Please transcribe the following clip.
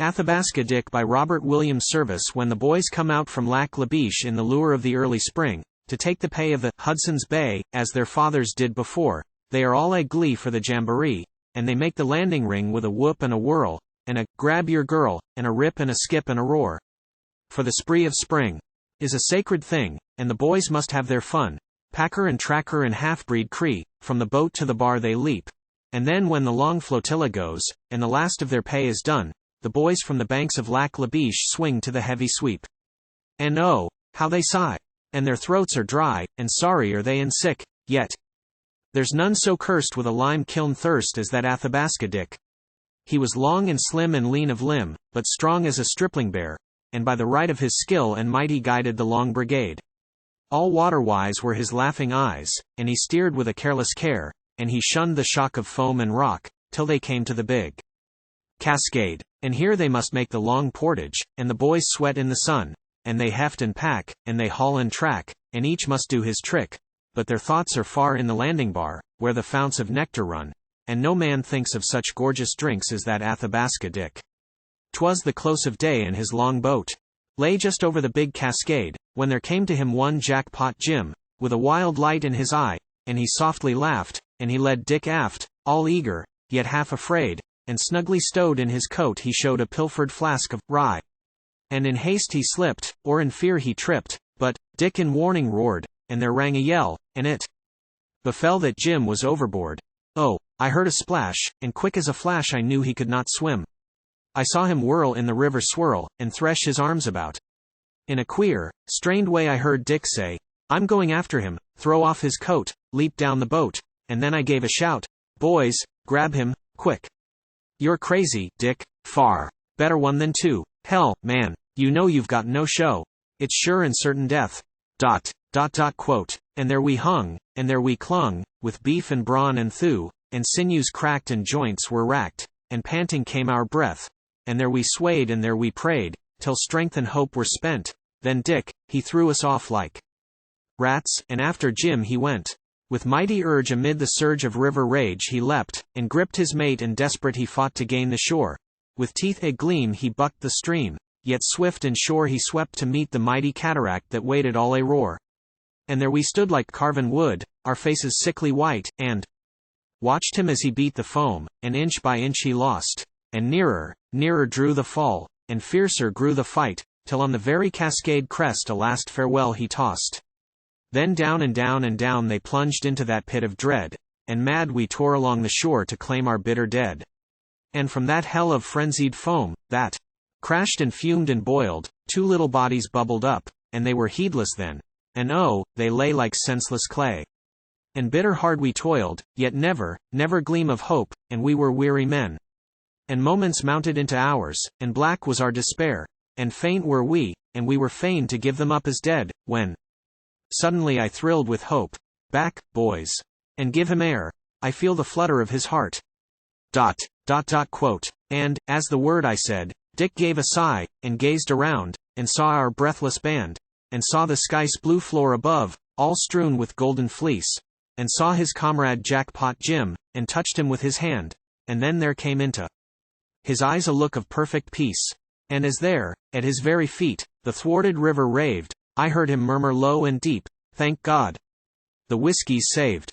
Athabaska Dick by Robert Williams. Service. When the boys come out from Lac Labiche in the lure of the early spring, to take the pay of the Hudson's Bay, as their fathers did before, they are all a-glee for the jamboree, and they make the landing ring with a whoop and a whirl, and a grab your girl, and a rip and a skip and a roar. For the spree of spring is a sacred thing, and the boys must have their fun. Packer and tracker and half-breed Cree, from the boat to the bar they leap. And then when the long flotilla goes, and the last of their pay is done, the boys from the banks of Lac Labiche swing to the heavy sweep. And oh, how they sigh! And their throats are dry, and sorry are they and sick, yet there's none so cursed with a lime-kiln thirst as that Athabaska Dick. He was long and slim and lean of limb, but strong as a stripling bear, and by the right of his skill and might he guided the long brigade. All water-wise were his laughing eyes, and he steered with a careless care, and he shunned the shock of foam and rock, till they came to the big cascade. And here they must make the long portage, and the boys sweat in the sun, and they heft and pack, and they haul and track, and each must do his trick, but their thoughts are far in the landing bar, where the founts of nectar run, and no man thinks of such gorgeous drinks as that Athabaska Dick. 'Twas the close of day and his long boat lay just over the big cascade, when there came to him one Jackpot Jim, with a wild light in his eye, and he softly laughed, and he led Dick aft, all eager, yet half afraid, and snugly stowed in his coat he showed a pilfered flask of rye. And in haste he slipped, or in fear he tripped, but Dick in warning roared, and there rang a yell, and it befell that Jim was overboard. Oh, I heard a splash, and quick as a flash I knew he could not swim. I saw him whirl in the river swirl, and thresh his arms about. In a queer, strained way I heard Dick say, "I'm going after him," throw off his coat, leap down the boat, and then I gave a shout, "Boys, grab him, quick. You're crazy, Dick, far better one than two. Hell, man, you know you've got no show. It's sure and certain death." Quote. And there we hung, and there we clung, with beef and brawn and thew, and sinews cracked and joints were racked, and panting came our breath, and there we swayed and there we prayed, till strength and hope were spent. Then Dick, he threw us off like rats, and after Jim he went. With mighty urge amid the surge of river rage he leapt, and gripped his mate, and desperate he fought to gain the shore. With teeth a-gleam he bucked the stream, yet swift and sure he swept to meet the mighty cataract that waited all a-roar. And there we stood like carven wood, our faces sickly white, and watched him as he beat the foam, and inch by inch he lost, and nearer, nearer drew the fall, and fiercer grew the fight, till on the very cascade crest a last farewell he tossed. Then down and down and down they plunged into that pit of dread, and mad we tore along the shore to claim our bitter dead. And from that hell of frenzied foam, that crashed and fumed and boiled, two little bodies bubbled up, and they were heedless then, and oh, they lay like senseless clay. And bitter hard we toiled, yet never, never gleam of hope, and we were weary men. And moments mounted into hours, and black was our despair, and faint were we, and we were fain to give them up as dead, when suddenly I thrilled with hope. Back, boys, and give him air. I feel the flutter of his heart. Quote. And, as the word I said, Dick gave a sigh, and gazed around, and saw our breathless band, and saw the sky's blue floor above, all strewn with golden fleece, and saw his comrade Jackpot Jim, and touched him with his hand, and then there came into his eyes a look of perfect peace. And as there, at his very feet, the thwarted river raved, I heard him murmur low and deep, "Thank God, the whiskey's saved."